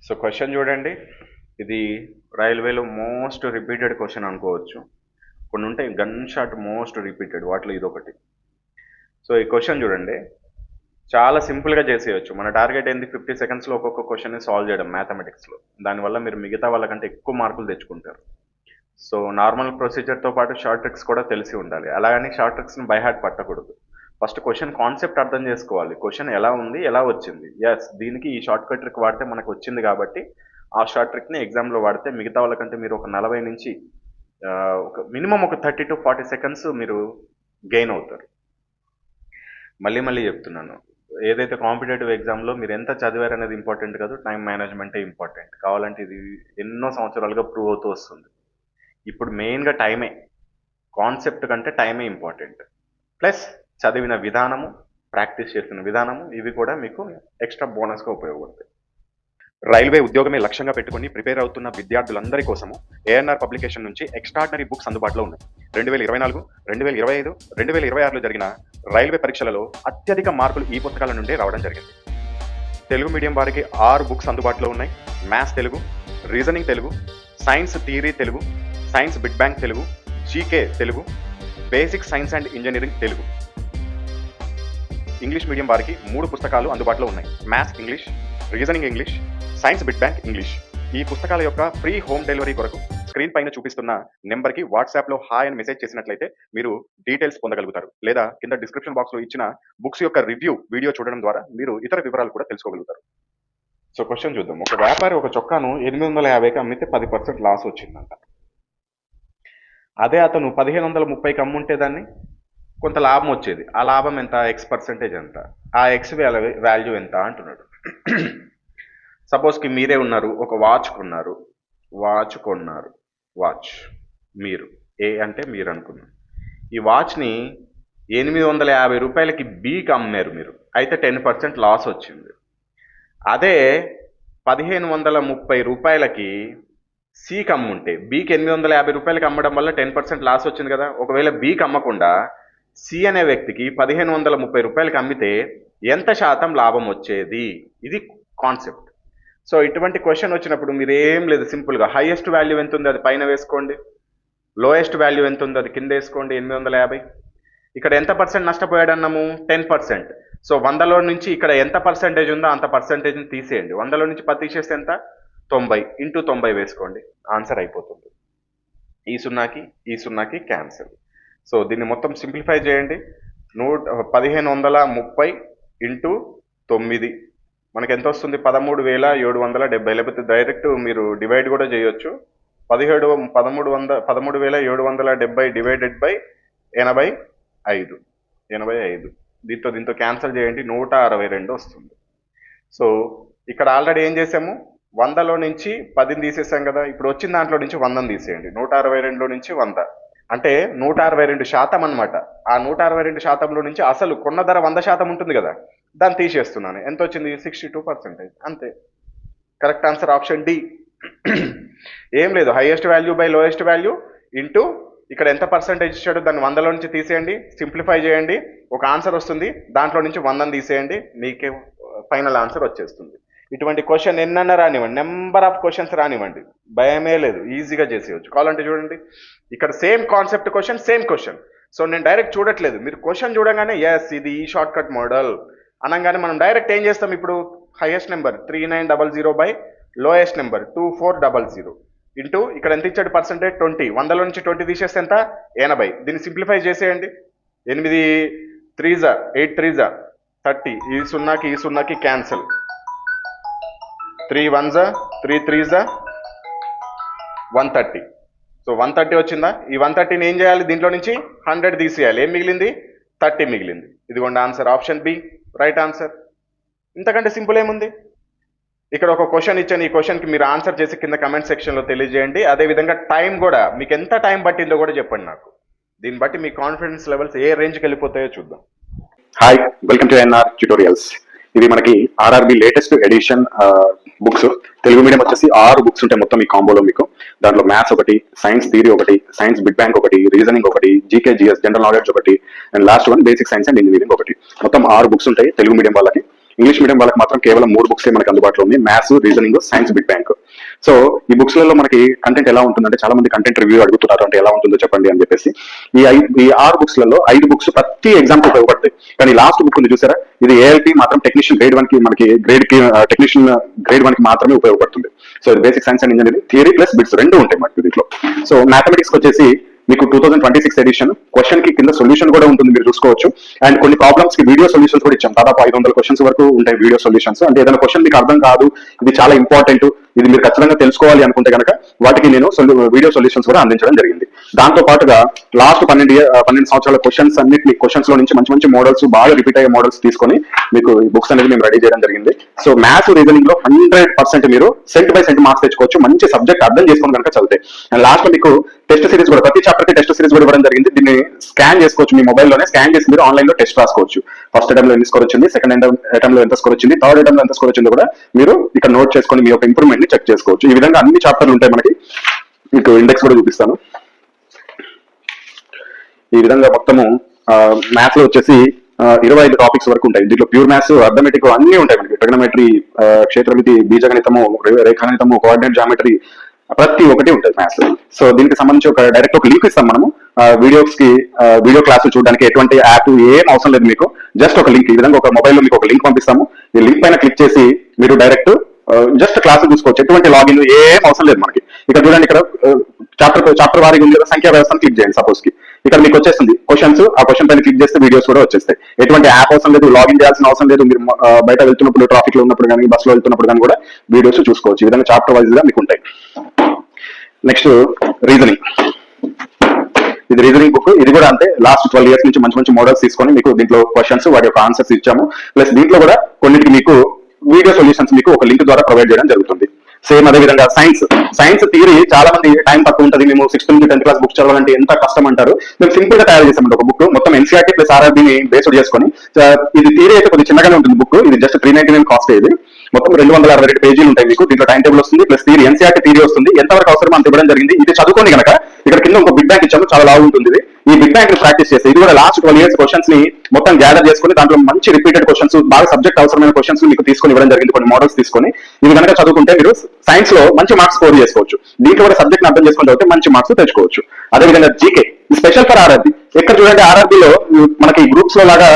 So question చూడండి. ఇది రైల్వేలో మోస్ట్ రిపీటెడ్ క్వశ్చన్ అనుకోవచ్చు. కొన్ని ఉంటాయి గన్ షాట్ మోస్ట్ రిపీటెడ్, వాటిలో ఇదొకటి. సో ఈ క్వశ్చన్ చూడండి, చాలా సింపుల్గా చేసేయచ్చు. మన టార్గెట్ ఏంది, 50 సెకండ్స్లో ఒక్కొక్క క్వశ్చన్ని సాల్వ్ చేయడం మ్యాథమెటిక్స్లో. దానివల్ల మీరు మిగతా వాళ్ళకంటే ఎక్కువ మార్కులు తెచ్చుకుంటారు. సో నార్మల్ ప్రొసీజర్తో పాటు షార్ట్ ట్రిక్స్ కూడా తెలిసి ఉండాలి. అలాగని షార్ట్ ట్రిక్స్ని బై హార్ట్ పట్టకూడదు. ఫస్ట్ క్వశ్చన్ కాన్సెప్ట్ అర్థం చేసుకోవాలి. క్వశ్చన్ ఎలా ఉంది, ఎలా వచ్చింది, ఎస్ దీనికి ఈ షార్ట్ కట్ ట్రిక్ వాడితే మనకు వచ్చింది కాబట్టి ఆ షార్ట్ ట్రిక్ని ఎగ్జామ్లో వాడితే మిగతా వాళ్ళకంటే మీరు ఒక 40 నుంచి ఒక మినిమం ఒక 30 to 40 సెకండ్స్ మీరు గెయిన్ అవుతారు. మళ్ళీ మళ్ళీ చెప్తున్నాను, ఏదైతే కాంపిటేటివ్ ఎగ్జామ్లో మీరు ఎంత చదివారు అనేది ఇంపార్టెంట్ కాదు, టైం మేనేజ్మెంటే ఇంపార్టెంట్. కావాలంటే ఇది ఎన్నో సంవత్సరాలుగా ప్రూవ్ అవుతూ వస్తుంది. ఇప్పుడు మెయిన్గా టైమే, కాన్సెప్ట్ కంటే టైమే ఇంపార్టెంట్. ప్లస్ చదివిన విధానము, ప్రాక్టీస్ చేసిన విధానము, ఇవి కూడా మీకు ఎక్స్ట్రా బోనస్గా ఉపయోగపడతాయి. రైల్వే ఉద్యోగమే లక్ష్యంగా పెట్టుకుని ప్రిపేర్ అవుతున్న విద్యార్థులందరి కోసము ఏఎన్ఆర్ పబ్లికేషన్ నుంచి ఎక్స్ట్రాడినరీ బుక్స్ అందుబాటులో ఉన్నాయి. 2024, 2025, 2026లో జరిగిన రైల్వే పరీక్షలలో అత్యధిక మార్కులు ఈ పుస్తకాల నుండే రావడం జరిగింది. తెలుగు మీడియం వారికి 6 బుక్స్ అందుబాటులో ఉన్నాయి. Maths Telugu, reasoning Telugu, science theory Telugu, science big bang Telugu, GK Telugu, basic science and engineering Telugu. English medium వారికి 3 పుస్తకాలు అందుబాటులో ఉన్నాయి. Maths English, reasoning English, science big bang English. ఈ పుస్తకాల యొక్క ఫ్రీ హోమ్ డెలివరీ కొరకు స్క్రీన్ పైన చూపిస్తున్న నెంబర్కి వాట్సాప్లో హాయ్ అని మెసేజ్ చేసినట్లయితే మీరు డీటెయిల్స్ పొందగలుగుతారు. లేదా కింద డిస్క్రిప్షన్ బాక్స్లో ఇచ్చిన బుక్స్ యొక్క రివ్యూ వీడియో చూడడం ద్వారా మీరు ఇతర వివరాలు కూడా తెలుసుకోగలుగుతారు. సో క్వశ్చన్ చూద్దాం. ఒక వ్యాపారి ఒక చొక్కాను 850కి అమ్మితే 10% లాస్ వచ్చిందంట. అదే అతను 1530కి అమ్ముంటే దాన్ని కొంత లాభం వచ్చేది. ఆ లాభం ఎంత, X% ఎంత, ఆ X వాల్యూ ఎంత అంటున్నాడు. సపోజ్కి మీరే ఉన్నారు, ఒక వాచ్ కొన్నారు. వాచ్ మీరు, ఏ అంటే మీరు అనుకున్నారు. ఈ వాచ్ని 850 రూపాయలకి బీకి అమ్మారు మీరు, అయితే 10% లాస్ వచ్చింది. అదే 1530 రూపాయలకి సికి అమ్ముంటే, బీకి 850 రూపాయలకి అమ్మడం వల్ల 10% లాస్ వచ్చింది కదా. ఒకవేళ బీకి అమ్మకుండా సి అనే వ్యక్తికి 1530 రూపాయలకి అమ్మితే ఎంత శాతం లాభం వచ్చేది, ఇది కాన్సెప్ట్. సో ఇటువంటి క్వశ్చన్ వచ్చినప్పుడు మీరు ఏం లేదు, సింపుల్గా హైయెస్ట్ వాల్యూ ఎంత ఉంది అది పైన వేసుకోండి, లోయెస్ట్ వాల్యూ ఎంత ఉంది అది కింద వేసుకోండి, 850. ఇక్కడ ఎంత పర్సెంట్ నష్టపోయాడు అన్నాము, 10%. సో 100లో నుంచి ఇక్కడ ఎంత పర్సెంటేజ్ ఉందో అంత పర్సెంటేజ్ని తీసేయండి. 100లో నుంచి 10 తీసేస్తే ఎంత, 90 ఇంటూ 90 వేసుకోండి, ఆన్సర్ అయిపోతుంది. ఈ సున్నాకి క్యాన్సిల్. సో దీన్ని మొత్తం సింప్లిఫై చేయండి. 1530 ఇంటూ 9 మనకి ఎంత వస్తుంది, 13,770. లేకపోతే డైరెక్ట్ మీరు డివైడ్ కూడా చేయొచ్చు. 13,770 డివైడెడ్ బై 85. దీంతో క్యాన్సిల్ చేయండి, 162 వస్తుంది. సో ఇక్కడ ఆల్రెడీ ఏం చేసాము, 100లో నుంచి 10ని తీసేసాం కదా. ఇప్పుడు వచ్చిన దాంట్లో నుంచి 100ని తీసేయండి. 162లో నుంచి 100 అంటే 162% అనమాట. ఆ 162%లో నుంచి అసలు కొన్న ధర 100% ఉంటుంది కదా, దాన్ని తీసేస్తున్నాను. ఎంత వచ్చింది, 62%. అంతే. Correct answer option D. ఏం లేదు, highest value by lowest value into ఇక్కడ ఎంత పర్సెంటేజ్ ఇచ్చాడో దాన్ని 100లో నుంచి తీసేయండి, సింప్లిఫై చేయండి, ఒక ఆన్సర్ వస్తుంది. దాంట్లో నుంచి 100ని తీసేయండి, మీకే ఫైనల్ ఆన్సర్ వచ్చేస్తుంది. ఇటువంటి క్వశ్చన్ ఎన్నన్నా రానివ్వండి, నెంబర్ ఆఫ్ క్వశ్చన్స్ రానివ్వండి, భయమే లేదు, ఈజీగా చేసేయచ్చు. కావాలంటే చూడండి, ఇక్కడ same concept question, same question. So నేను డైరెక్ట్ చూడట్లేదు, మీరు క్వశ్చన్ చూడగానే ఎస్ ఇది ఈ షార్ట్ కట్ మోడల్ అనగానే మనం డైరెక్ట్ ఏం చేస్తాం, ఇప్పుడు highest number 3900 by lowest number 2400 into ఇక్కడ ఎంత ఇచ్చాడు పర్సెంటేజ్ 20. 100లో నుంచి 20 తీసేస్తే ఎంత, 80. దీన్ని సింప్లిఫై చేసేయండి. 8 3 8 3 30. ఈ సున్నాకి క్యాన్సిల్. 3 1 3 3 130. సో 130 వచ్చిందా. ఈ 130ని ఏం చేయాలి, దీంట్లో నుంచి 100 తీసేయాలి. ఏం మిగిలింది, 30 మిగిలింది. ఇదిగోండి answer option B, right answer. ఇంతకంటే సింపుల్ ఏముంది. ఇక్కడ ఒక క్వశ్చన్ ఇచ్చాను, ఈ క్వశ్చన్కి మీరు ఆన్సర్ చేసి కింద కమెంట్ సెక్షన్లో తెలియజేయండి. అదేవిధంగా టైం కూడా, మీకు ఎంత టైం పట్టిందో కూడా చెప్పండి నాకు. దీన్ని బట్టి మీ కాన్ఫిడెన్స్ లెవెల్స్ ఏ రేంజ్కి వెళ్ళిపోతాయో చూద్దాం. Hi, welcome to NR tutorials. ఇది మనకి RRB latest edition books. Telugu medium వచ్చేసి 6 బుక్స్ ఉంటాయి మొత్తం ఈ కాంబోలో మీకు. దాంట్లో మ్యాథ్స్ ఒకటి, సైన్స్ థియరీ ఒకటి, సైన్స్ బిగ్ బ్యాంగ్ ఒకటి, రీజనింగ్ ఒకటి, జీకే జిఎస్ జనరల్ నాలెడ్జ్ ఒకటి, and last one basic science and engineering ఒకటి. మొత్తం 6 బుక్స్ ఉంటాయి తెలుగు మీడియం వాళ్ళకి. ఇంగ్లీష్ మీడియం వాళ్ళకి మాత్రం కేవలం 3 బుక్స్ మనకి అందుబాటులో ఉంది, maths, reasoning, science, big bank. So ఈ బుక్స్ లలో మనకి కంటెంట్ ఎలా ఉంటుందంటే, చాలా మంది కంటెంట్ రివ్యూ అడుగుతున్నారు, అంటే ఎలా ఉంటుందో చెప్పండి అని చెప్పేసి. ఈ 6 బుక్స్ లలో 5 బుక్స్ ప్రతి ఎగ్జామ్ కి ఉపయోగపడతాయి. కానీ లాస్ట్ బుక్ ఉంది చూసారా, ఇది ఏఎల్పి మాత్రం టెక్నీషియన్ గ్రేడ్ 1 కి మనకి టెక్నీషియన్ గ్రేడ్ 1 కి మాత్రమే ఉపయోగపడుతుంది. సో ఇది basic science and engineering theory plus bits రెండు ఉంటాయి మనకి దీంట్లో. సో మ్యాథమెటిక్స్ వచ్చేసి మీకు 2026 ఎడిషన్ క్వశ్చన్ కి కింద సొల్యూషన్ కూడా ఉంటుంది, మీరు చూసుకోవచ్చు. అండ్ కొన్ని ప్రాబ్లమ్స్ కి వీడియో సొల్యూషన్స్ కూడా ఇచ్చాం. దాదాపు 500 క్వశ్చన్స్ వరకు ఉంటాయి వీడియో సొల్యూషన్స్. అంటే ఏదైనా క్వశ్చన్ మీకు అర్థం కాదు, ఇది చాలా ఇంపార్టెంట్, ఇది మీరు ఖచ్చితంగా తెలుసుకోవాలి అనుకుంటే కనుక వాటికి నేను వీడియో సొల్యూషన్స్ కూడా అందించడం జరిగింది. దాంతో పాటుగా లాస్ట్ 12 సంవత్సరాల క్వశ్చన్స్ అన్నిటి క్వశ్చన్స్ లో నుంచి మంచి మంచి మోడల్స్, బాగా రిపీట్ అయ్యే మోడల్స్ తీసుకొని మీకు ఈ బుక్స్ అనేది మేము రెడీ చేయడం జరిగింది. సో మ్యాథ్స్, రీజనింగ్ లో 100% మీరు సెంట్ బై సెంట్ మార్క్స్ తెచ్చుకోవచ్చు, మంచి సబ్జెక్ట్ అర్థం చేసుకుని కనుక చదివితే. అండ్ లాస్ట్ లో మీకు టెస్ట్ సిరీస్ కూడా, ప్రతి చాప్టర్ కి టెస్ట్ సిరీస్ కూడా ఇవ్వడం జరిగింది. దీన్ని స్కాన్ చేసుకోవచ్చు, మీ మొబైల్లోనే స్కాన్ చేసి మీరు ఆన్లైన్ లో టెస్ట్ రాసుకోవచ్చు. ఫస్ట్ అటెంప్ట్ లో ఎన్ని స్కోర్ వచ్చింది, సెకండ్ అటెంప్ట్ లో ఎంత స్కోర్ వచ్చింది, థర్డ్ అటెంప్ట్ లో ఎంత స్కోర్ వచ్చిందో కూడా మీరు ఇక్కడ నోట్ చేసుకొని మీ యొక్క ఇంప్రూవ్మెంట్ ని చెక్ చేసుకోవచ్చు. ఈ విధంగా అన్ని చాప్టర్లు ఉంటాయి మనకి. మీకు ఇండెక్స్ కూడా చూపిస్తాను. ఈ విధంగా మొత్తము మ్యాథ్స్ లో వచ్చేసి 25 టాపిక్స్ వరకు ఉంటాయి. దీంట్లో ప్యూర్ మ్యాథ్స్, అర్థమెటిక్ అన్ని ఉంటాయి మనకి. ట్రిగనోమెట్రీ, క్షేత్రమితి, బీజగణితము, రేఖాగణితము, కోఆర్డినేట్ జామెట్రీ, ప్రతి ఒక్కటి ఉంటుంది మ్యాథ్స్. సో దీనికి సంబంధించి డైరెక్ట్ ఒక లింక్ ఇస్తాం మనము. వీడియోస్ కి వీడియో క్లాసులు చూడడానికి ఎటువంటి యాప్ ఏం అవసరం లేదు మీకు. జస్ట్ ఒక లింక్, ఈ విధంగా ఒక మొబైల్లో మీకు ఒక లింక్ పంపిస్తాము. ఈ లింక్ పైన క్లిక్ చేసి మీరు డైరెక్ట్ జస్ట్ క్లాసులు చూసుకోవచ్చు. ఎటువంటి లాగిన్ ఏం అవసరం లేదు మనకి. ఇక్కడ చూడండి, ఇక్కడ చాప్టర్ వారీగా ఉంది కదా, సంఖ్యా వ్యవస్థను క్లిక్ చేయండి సపోజ్ కి. ఇక్కడ మీకు వచ్చేస్తుంది క్వశ్చన్స్, ఆ క్వశ్చన్ పైన క్లిక్ చేస్తే వీడియోస్ కూడా వచ్చేస్తాయి. ఎటువంటి యాప్ అవసరం లేదు, లాగిన్ చేయాల్సిన అవసరం లేదు. మీరు బయట వెళ్తున్నప్పుడు, ట్రాఫిక్ లో ఉన్నప్పుడు కానీ, బస్ లో వెళ్తున్నప్పుడు కానీ కూడా వీడియోస్ చూసుకోవచ్చు. ఈ విధంగా చాప్టర్ వైజ్ గా మీకు ఉంటాయి. Next reasoning. ఇది రీజనింగ్ బుక్. ఇది కూడా అంతే, లాస్ట్ 12 years నుంచి మంచి మంచి మోడల్స్ తీసుకొని మీకు దీంట్లో క్వశ్చన్స్, వాటి యొక్క ఆన్సర్స్ ఇచ్చాము. ప్లస్ దీంట్లో కూడా కొన్నిటికి మీకు వీడియో సొల్యూషన్స్ మీకు ఒక లింక్ ద్వారా ప్రొవైడ్ చేయడం జరుగుతుంది. సేమ్ అదే విధంగా సైన్స్ థియరీ చాలా మంది టైం తక్కువ ఉంటుంది, మేము 6th నుంచి 10th క్లాస్ బుక్ చదవాలంటే ఎంత కష్టం అంటారు. మేము సింపుల్ గా తయారు చేసామండి ఒక బుక్, మొత్తం ఎన్సీఆర్టీ ప్లస్ ఆర్ఆర్బీని బేస్డ్ చేసుకొని. ఇది థియరీ అయితే కొద్దిగా చిన్నగానే ఉంటుంది బుక్. ఇది జస్ట్ 399 కాస్ట్. ఇది మొత్తం 262 పేజీలు ఉంటాయి మీకు. దీంట్లో టైం టేబుల్ వస్తుంది, ప్లస్ థియరీ, ఎన్సీఆర్టీ థియరీ వస్తుంది. ఎంతవరకు అవసరం అంత ఇవ్వడం జరిగింది. ఇది చదువుకోండి కనుక ఇక్కడ కింద ఒక బిగ్ బ్యాంక్ ఇచ్చాము, చాలా లావు ఉంటుంది ఇది. ఈ బిగ్ బ్యాంక్ ని ప్రాక్టీస్ చేస్తే ఇది కూడా లాస్ట్ 12 years క్వశ్చన్స్ ని మొత్తం గ్యాదర్ చేసుకుని దాంట్లో మంచి రిపీటెడ్ క్వశ్చన్స్, బాగా సబ్జెక్ట్ అవసరమైన క్వశ్చన్స్ మీకు తీసుకొని ఇవ్వడం జరిగింది. కొన్ని మోడల్స్ తీసుకొని ఇవి కనుక చదువుకుంటే మీరు సైన్స్ లో మంచి మార్క్స్ స్కోర్ చేసుకోవచ్చు. దీంట్లో కూడా సబ్జెక్ట్ అర్థం చేసుకుని చదివితే మంచి మార్క్స్ తెచ్చుకోవచ్చు. అదేవిధంగా జీకే స్పెషల్ ఫర్ ఆర్ఆర్బీ. ఎక్కడ చూడండి, ఆర్ఆర్బీలో మనకి గ్రూప్స్ లో లాగా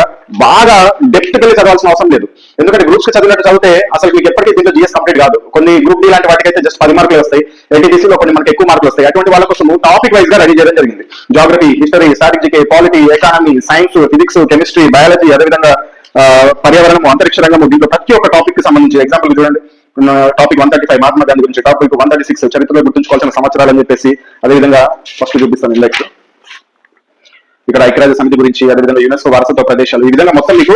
బాగా డెప్త్ గా చదవాల్సిన అవసరం లేదు. ఎందుకంటే గ్రూప్స్ కి చదివినట్టు చదివితే అసలు మీకు ఎప్పటికీ దీంట్లో జిఎస్ కంప్లీట్ కాదు. కొన్ని గ్రూప్ డి లాంటి వాటికైతే జస్ట్ 10 మార్కులు వస్తాయి, ఎన్టీటీసీ లో కొన్ని మనకి ఎక్కువ మార్కులు వస్తాయి. అటువంటి వాళ్ళ కోసం టాపిక్ వైజ్ గా రెడీ చేయడం జరిగింది. Geography, history, strategy, polity, economy, science, physics, chemistry, biology, అదేవిధంగా పర్యావరణం, అంతరిక్ష రంగము, దీంట్లో ప్రతి ఒక్క టాపిక్ కి సంబంధించి ఎగ్జాంపుల్ చూడండి. టాపిక్ 135 మహాత్మా గాంధీ గురించి, టాపిక్ 136 చరిత్రలో గుర్తుంచుకోవాల్సిన సంవత్సరాలు అని చెప్పేసి. అదేవిధంగా ఫస్ట్ చూపిస్తాను ఇండెక్స్. ఇక్కడ ఐక్యరాజ్య సమితి గురించి, అదేవిధంగా యునెస్కో వారసత్వ ప్రదేశాలు. ఈ విధంగా మొత్తం మీకు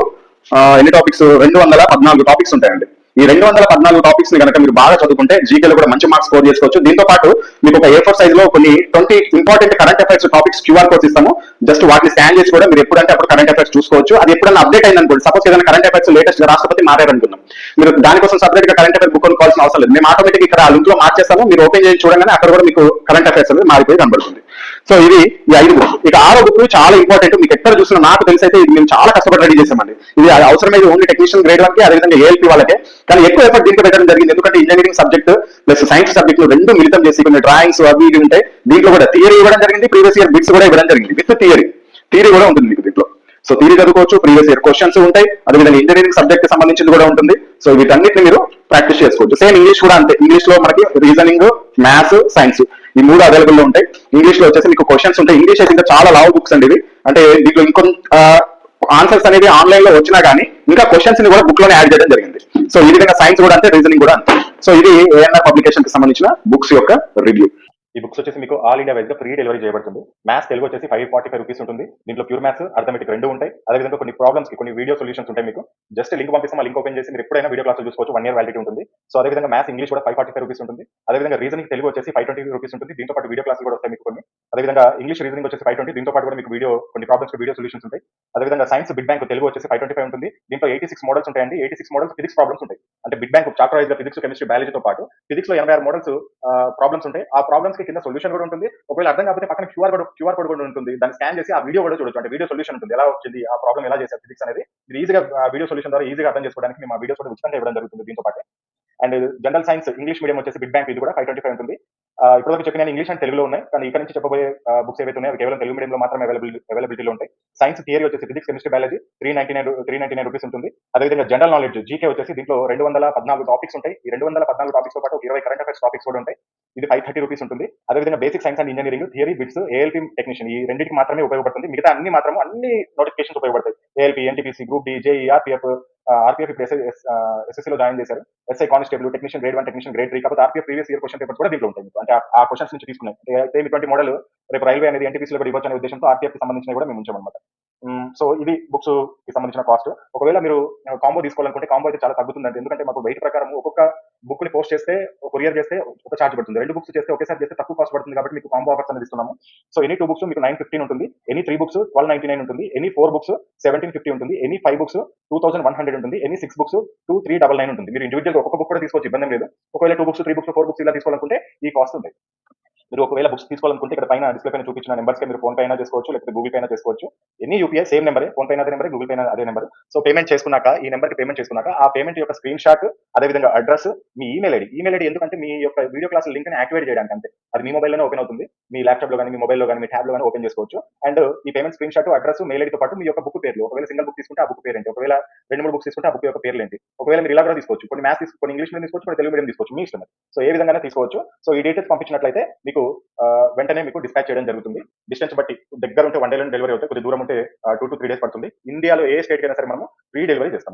ఎన్ని టాపిక్స్, 214 టాపిక్స్ ఉంటాయండి. ఈ 214 టాపిక్స్ ని కనుక మీరు బాగా చదువుకుంటే జీకేలో కూడా మంచి మార్క్స్ స్కోర్ చేసుకోవచ్చు. దీంతో పాటు మీకు ఒక A4 సైజ్ లో కొన్ని 20 important current affairs topics QR codes ఇస్తాము. జస్ట్ వాటిని స్కాన్ చేసి కూడా మీరు ఎప్పుడంటే అప్పుడు కరెంట్ అఫైర్స్ చూసుకోవచ్చు. అది ఎప్పుడైనా అప్డేట్ అయింది అనుకోండి, సపోజ్ ఏదైనా కరెంట్ అఫైర్స్ లేటెస్ట్ గా రాష్ట్రపతి మారారనుకుందాం, మీరు దానికోసం సపరేట్ గా కరెంట్ అఫైర్ బుక్ కొనుక్కోవాల్సిన అవసరం లేదు. మేము ఆటోమేటిక్ ఇక్కడ ఆ లింక్ లో మార్చేస్తాము. మీరు ఓపెన్ చేసి చూడగానే అక్కడ కూడా మీకు కరెంట్ అఫైర్స్ అనేది మారిపోయి కనబడుతుంది. సో ఇది ఈ 5 బుక్స్. ఇక 6వ బుక్ చాలా ఇంపార్టెంట్. మీకు ఎక్కడ చూసినా నాకు తెలిసి అయితే ఇది మేము చాలా కష్టపడి రెడీ చేసామండి. ఇది అవసరమైతే ఓన్లీ టెక్నీషియన్ గ్రేడ్ 1 కి, అదేవిధంగా ఏఎల్పీ వాళ్ళకే. కానీ ఎక్కువ ఎఫర్ట్ దీంట్లో పెట్టడం జరిగింది. ఎందుకంటే engineering subject plus science subject రెండు మిళితం చేసి కొన్ని డ్రాయింగ్స్ అవి ఇవి ఉంటాయి. దీంట్లో కూడా థియరీ ఇవ్వడం జరిగింది, ప్రీవియస్ ఇయర్ బిట్స్ కూడా ఇవ్వడం జరిగింది. విత్ థియరీ కూడా ఉంటుంది మీకు దీంట్లో. సో థియరీ చదువుకోవచ్చు, ప్రీవియస్ ఇయర్ క్వశ్చన్స్ ఉంటాయి, అదేవిధంగా ఇంజనీరింగ్ సబ్జెక్ట్ కి సంబంధించింది కూడా ఉంటుంది. సో వీటన్నిటిని మీరు ప్రాక్టీస్ చేసుకోవచ్చు. సేమ్ ఇంగ్లీష్ కూడా అంతే. ఇంగ్లీష్ లో మనకి రీజనింగ్, మ్యాథ్స్, సైన్స్ ఈ 3 అవైలబుల్ లో ఉంటాయి. ఇంగ్లీష్ లో వచ్చేసి మీకు క్వశ్చన్స్ ఉంటాయి. ఇంగ్లీష్ అయితే ఇంకా చాలా లావ్ బుక్స్ అండి ఇవి. అంటే దీంట్లో ఇంకొంత ఆన్సర్స్ అనేది ఆన్లైన్ లో వచ్చినా గానీ ఇంకా క్వశ్చన్స్ ని కూడా బుక్ లోనే యాడ్ చేయడం జరిగింది. సో ఈ విధంగా సైన్స్ కూడా అంతే, రీజనింగ్ కూడా అంతే. సో ఇది ఏఎన్ఆర్ పబ్లికేషన్ కి సంబంధించిన బుక్స్ యొక్క రివ్యూ. ఈ బుక్స్ వచ్చేసి మీకు ఆల్ ఇండియా వైజ్ గా ఫ్రీ డెలివరీ చేయబడుతుంది. మ్యాథ్స్ తెలుగు వచ్చేసి 545 రూపీస్ ఉంటుంది. దీంట్లో ప్యూర్ మ్యాథ్స్, అర్థమెటిక్ రెండు ఉంటాయి. అదేవిధంగా కొన్ని ప్రాబ్లమ్స్ కి కొన్ని వీడియో సొల్యూషన్స్ ఉంటాయి. మీకు జస్ట్ లింక్ పంపిస్తాం, ఆ లింక్ ఓపెన్ చేసి మీరు ఎప్పుడైనా వీడియో క్లాస్ చూసుకోవచ్చు. 1 year వ్యాలిడిటీ ఉంటుంది. సో అదేవిధంగా మ్యాథ్స్ ఇంగ్లీష్ కూడా 545 రూపీస్ ఉంటుంది. అదేవిధంగా రీజనింగ్ తెలుగు వచ్చేసి 520 రూపీస్ ఉంటుంది. దీంతో పాటు వీడియో క్లాస్ కూడా వస్తాయి మీకు కొన్ని. అదేవిధంగా ఇంగ్లీష్ రీజనింగ్ వచ్చేసి 520, దీంతో పాటు కూడా మీకు కొన్ని ప్రాబ్లమ్స్ వీడియో సొల్యూషన్స్ ఉంటాయి. అదేవిధంగా సైన్స్ బిగ్ బ్యాంక్ తెలుగు వచ్చేసి 525 ఉంటుంది. దీంట్లో 86 మోడల్స్ ఉంటాయండి. 86 మోడల్స్ ఫిజిక్స్ ప్రాబ్లమ్స్ ఉంటాయి. అంటే బిగ్ బ్యాంక్ చాప్టర్ వైజ్ గా ఫిజిక్స్, కెమిస్ట్రీ, బయాలజీతో పాటు ఫిజిక్స్ లో 86 మోడల్స్ ప్రాబ్లమ్స్ ఉంటాయి. ఆ ప్రాబ్లమ్స్ కి కింద సొల్యూషన్ కూడా ఉంటుంది. ఒకవేళ అర్థం కాకపోతే పక్కన క్యూఆర్ కోడ్ కూడా ఉంటుంది. దాన్ని స్కాన్ చేసి ఆ వీడియో కూడా చూడొచ్చు. అంటే వీడియో సొల్యూషన్ ఉంటుంది, ఎలా వచ్చింది ఆ ప్రాబ్లం, ఎలా చేశారు ఫిజిక్స్ అనేది మీరు ఈజీగా వీడియో సొల్యూషన్ ద్వారా ఈజీగా అర్థం చేసుకోవడానికి మేము ఆ వీడియోస్ కూడా ఉచితంగా ఇవ్వడం జరుగుతుంది దీంతో పాటు. And general science English medium వచ్చేసి బిగ్ బ్యాంక్ ఇది కూడా 525 ఉంటుంది. ఇప్పటివరకు చెప్పిన ఇంగ్లీష్ అండ్ తెలుగులో ఉన్నాయి, కానీ ఇక్కడ నుంచి చెప్పబోయే బుక్స్ ఏవైతే ఉన్నాయో అవి కేవలం తెలుగు మీడియంలో మాత్రమే అవైలబిలిటీలో ఉంటాయి. సైన్స్ థియరీ వచ్చేసి ఫిజిక్స్, కెమిస్ట్రీ, బయాలజీ 399 రూపీస్ ఉంటుంది. అదేవిధంగా జనరల్ నాలెడ్జ్ జీకే వచ్చేసి దీంట్లో 214 టాపిక్స్ ఉంటాయి. ఈ 214 టాపిక్స్ తో పాటు 20 కరెంట్ అఫైర్స్ టాపిక్స్ కూడా ఉంటాయి. ఇది 530 రూపీస్ ఉంటుంది. అదేవిధంగా basic science and engineering theory bits, ALP technician, ఈ రెండింటికి మాత్రమే ఉపయోగపడుతుంది. మిగతా అన్ని నోటిఫికేషన్స్ ఉపయోగపడతాయి. ALP, NTPC, group D, JE, RPF ఇప్పుడు ఎస్ఎస్సీలో జాయిన్ చేశారు. SI constable, technician grade 1, technician grade 3, కాకపోతే RPF previous year question papers కూడా దీంట్లో ఉంటాయి. అంటే ఆ క్వశ్చన్స్ నుంచి తీసుకున్నాయి. సేమ్ ఇటువంటి మోడల్ రేపు రైల్వే అనేది ఎన్టీపీసీలో కూడా ఇవ్వచ్చు అనే ఉద్దేశంతో ఆర్పీఎఫ్ కి సంబంధించిన కూడా మేము ఉంచామన్నమాట. సో ఇది బుక్స్ కి సంబంధించిన కాస్ట్. ఒకవేళ మీరు కాంబో తీసుకోవాలనుకుంటే కాంబో అయితే చాలా తగ్గుతుందండి. ఎందుకంటే మాకు వెయిట్ ప్రకారం ఒక్కొక్క బుక్ ని పోస్ట్ చేస్తే, కొరియర్ చేస్తే ఒక చార్జ్ పడుతుంది. 2 బుక్స్ చేస్తే ఒకేసారి చేస్తే తక్కువ కాస్ట్ పడుతుంది. కాబట్టి మీకు కాంబో ఆఫర్స్ అనేది ఇస్తున్నాము. సో ఎనీ 2 బుక్స్ మీకు 915 ఉంటుంది. ఎనీ 3 బుక్స్ 1299 ఉంటుంది. ఎనీ 4 బుక్స్ 1750 ఉంటుంది. ఎనీ 5 బుక్స్ 2100 ఉంటుంది. ఎనీ 6 బుక్స్ 2399 ఉంటుంది. మీరు ఇండివిజువల్ ఒక్కొక్క బుక్ కూడా తీసుకోవచ్చు, ఇబ్బంది లేదు. ఒకవేళ 2 బుక్స్, 3 బుక్స్, 4 బుక్స్ ఇలా తీసుకోవాలనుకుంటే ఈ కాస్ట్ ఉంది. మీరు ఒకవేళ బుక్స్ తీసుకోవాలనుకుంటే ఇక్కడ పైన డిస్ప్లే పైన చూపించిన నెంబర్స్ కి మీరు ఫోన్ పే అయినా చేసుకోవచ్చు, లేకపోతే గూగుల్ పే అయినా చేసుకోవచ్చు. ఎనీ యూపీఐ సేమ్ నెంబరే, ఫోన్ పే అదే నెంబర్, గూగుల్ పే అదే నెంబర్. సో పేమెంట్ చేసుకున్నాక, ఈ నెంబర్ కి పేమెంట్ చేసుకున్నాక ఆ పేమెంట్ యొక్క స్క్రీన్ షాట్, అదేవిధంగా అడ్రస్, మీ ఈమెయిల్ ఐడి ఎందుకంటే మీ యొక్క వీడియో క్లాస్ లింక్ ని యాక్టివేట్ చేయడానికి, అంతే. అది మీ మొబైల్లోనే ఓపెన్ అవుతుంది. మీ ల్యాప్టాప్ లో కానీ, మీ మొబైల్లో కానీ, మీ ట్యాబ్ లో కానీ ఓపెన్ చేసుకోవచ్చు. అండ్ ఈ payment screen shot, address, mail ఐడితో పాటు మీ యొక్క బుక్ పేర్లు, ఒకవేళ సింగిల్ బుక్ తీసుకుంటే ఆ బుక్ పేరు ఏంటి, ఒకవేళ 2-3 బుక్స్ తీసుకుంటే ఆ బుక్ యొక్క పేర్లు ఏంటి, ఒకవేళ మీరు ఇలా కూడా తీసుకోవచ్చు. కొన్ని మ్యాథ్స్ కొన్ని ఇంగ్లీష్ మీడియం తీసుకోవచ్చు, కొన్ని తెలుగు మీడియం తీసుకోవచ్చు, మీ ఇష్టం. సో ఏ విధంగా తీసుకోవచ్చు. సో ఈ డీటెయిల్స్ పంపించినట్లయితే మీకు వెంటనే మీకు డిస్పాచ్ చేయడం జరుగుతుంది. డిస్టెన్స్ బట్టి దగ్గర ఉంటే 1 డే డెలివరీ అవుతాయి, కొద్ది దూరం ఉంటే 2 to 3 డేస్ పడుతుంది. ఇండియాలో ఏ స్టేట్ అయినా సరే మనము ఫ్రీ డెలివరీ చేస్తాం.